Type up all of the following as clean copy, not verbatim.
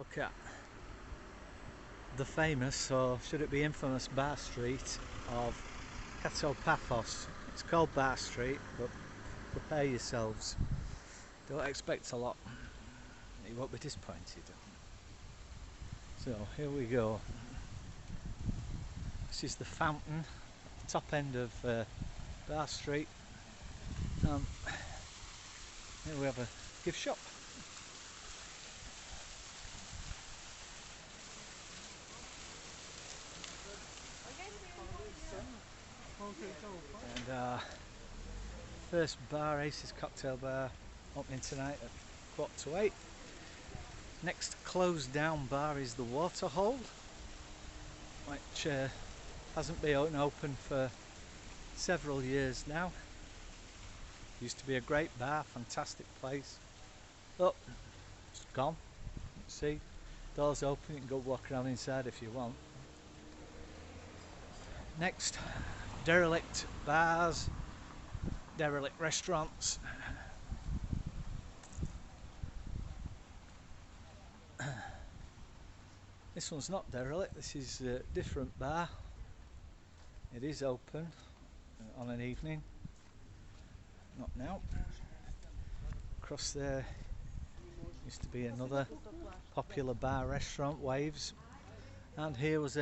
Look at the famous, or should it be infamous, bar street of Paphos. It's called Bar Street, but prepare yourselves. Don't expect a lot. You won't be disappointed. So here we go. This is the fountain, top end of Bar Street. Here we have a gift shop. And first bar, Aces Cocktail Bar, opening tonight at 7:45. Next closed down bar is the Waterhole, which hasn't been open for several years now. Used to be a great bar, fantastic place. Oh, it's gone. See, doors open, you can go walk around inside if you want. Next, derelict bars, derelict restaurants. This one's not derelict, this is a different bar. It is open on an evening, not now. Across there used to be another popular bar restaurant, Waves, and here was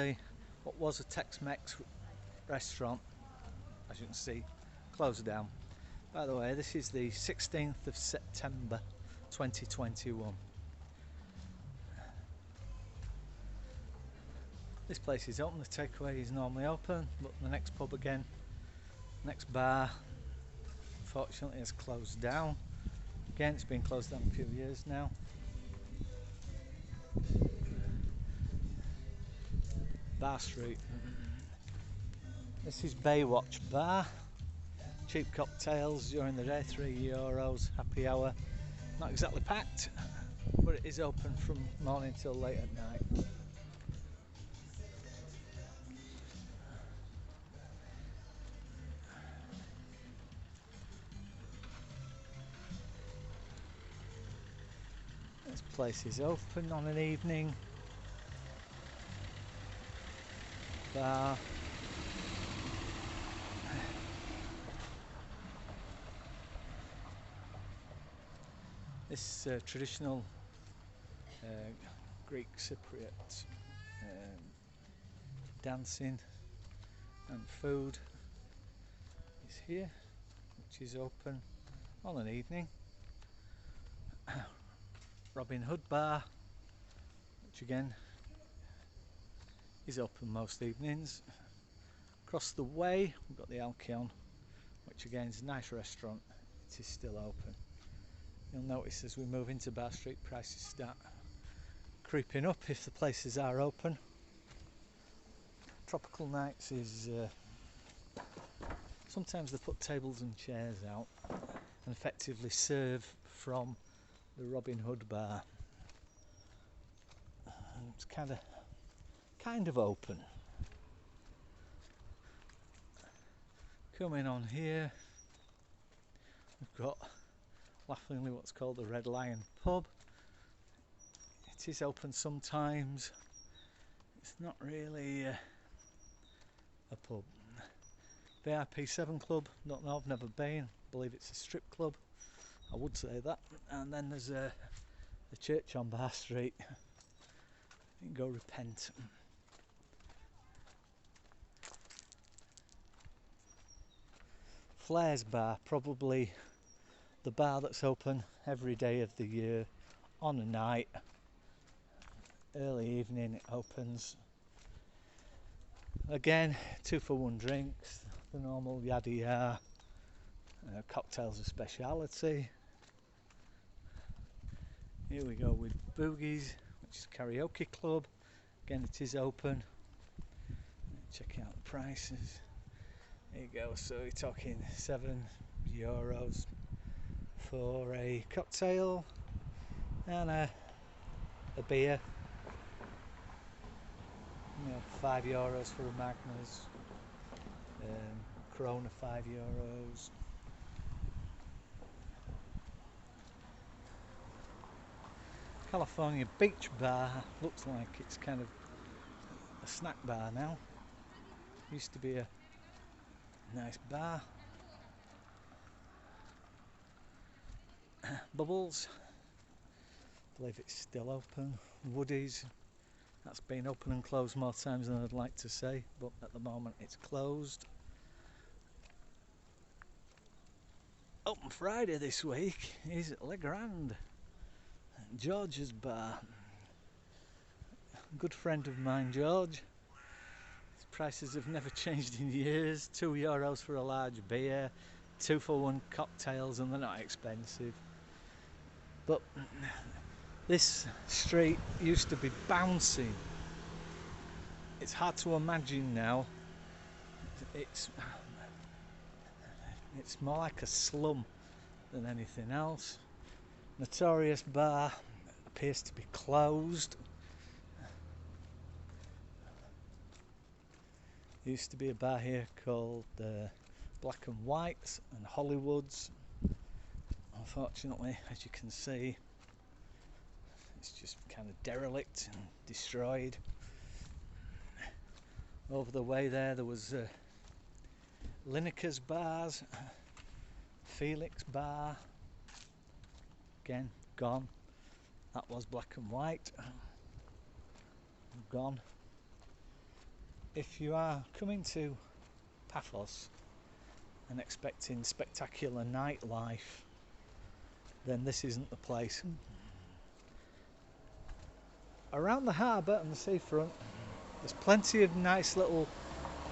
what was a Tex-Mex restaurant, as you can see, closed down. By the way, this is the 16th of September 2021. This place is open, the takeaway is normally open, but the next pub again, next bar, unfortunately has closed down. Again, it's been closed down a few years now. Bar Street. This is Baywatch Bar. Cheap cocktails during the day, €3, happy hour. Not exactly packed, but it is open from morning till late at night. This place is open on an evening. Bar. This traditional Greek Cypriot dancing and food is here, which is open on an evening. Robin Hood Bar, which again is open most evenings. Across the way we've got the Alcyon, which again is a nice restaurant. It is still open. You'll notice as we move into Bar Street, prices start creeping up if the places are open. Tropical Nights is sometimes they put tables and chairs out and effectively serve from the Robin Hood Bar. And it's kind of open. Coming on here, we've got laughingly what's called the Red Lion Pub. It is open sometimes. It's not really a pub. VIP 7 Club, don't know, I've never been. I believe it's a strip club, I would say that. And then there's the church on Bar Street. You can go repent. Flair's Bar, probably the bar that's open every day of the year on a night. Early evening it opens. Again, 2 for 1 drinks, the normal yada yada. Cocktails a speciality. Here we go with Boogies, which is a karaoke club. Again, it is open. Check out the prices. There you go, so you're talking €7 for a cocktail and a beer. You know, €5 for a Magners. Corona €5. California Beach Bar. Looks like it's kind of a snack bar now. Used to be a nice bar. Bubbles, I believe it's still open. Woody's, that's been open and closed more times than I'd like to say, but at the moment it's closed. Open Friday this week is Le Grand, George's bar. Good friend of mine, George. His prices have never changed in years. €2 for a large beer, 2-for-1 cocktails, and they're not expensive. But this street used to be bouncy. It's hard to imagine now. It's more like a slum than anything else. Notorious bar appears to be closed. There used to be a bar here called Black and Whites and Hollywood's. Unfortunately, as you can see, it's just kind of derelict and destroyed. Over the way there was Lineker's bars, Felix bar, again gone. That was Black and White, gone. If you are coming to Paphos and expecting spectacular nightlife, then this isn't the place. Around the harbour and the seafront, there's plenty of nice little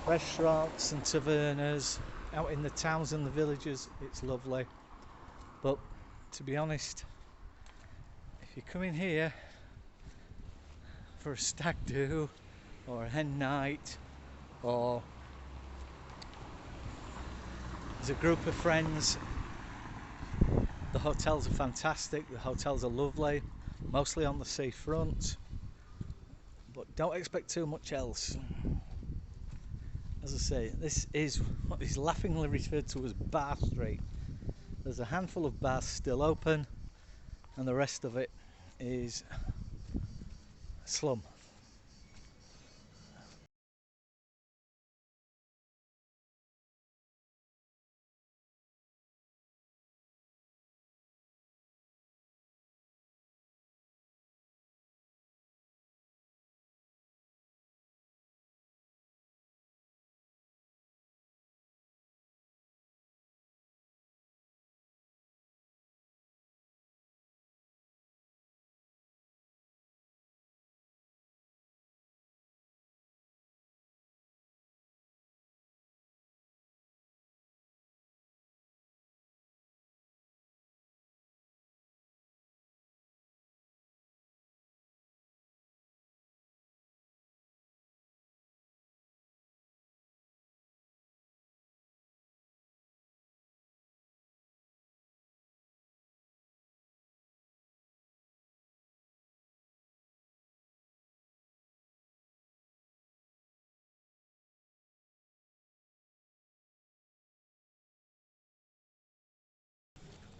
restaurants and tavernas. Out in the towns and the villages, it's lovely. But to be honest, if you come in here for a stag do or a hen night, or as a group of friends, the hotels are fantastic, the hotels are lovely, mostly on the seafront, but don't expect too much else. As I say, this is what is laughingly referred to as Bar Street. There's a handful of bars still open, and the rest of it is slum.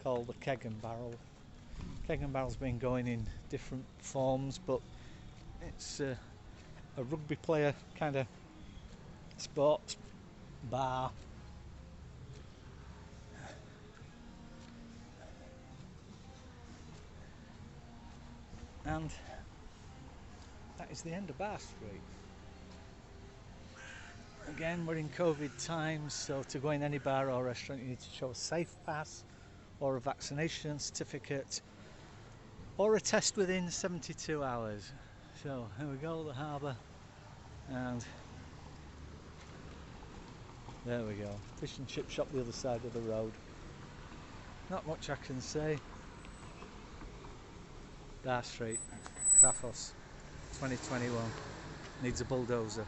Called the Keg and Barrel. Keg and Barrel's been going in different forms, but it's a rugby player kind of sports bar. And that is the end of Bar Street. Again, we're in COVID times, so to go in any bar or restaurant you need to show a safe pass or a vaccination certificate or a test within 72 hours. So here we go, the harbour, and there we go, fish and chip shop the other side of the road. Not much I can say. Bar Street, Paphos, 2021, needs a bulldozer.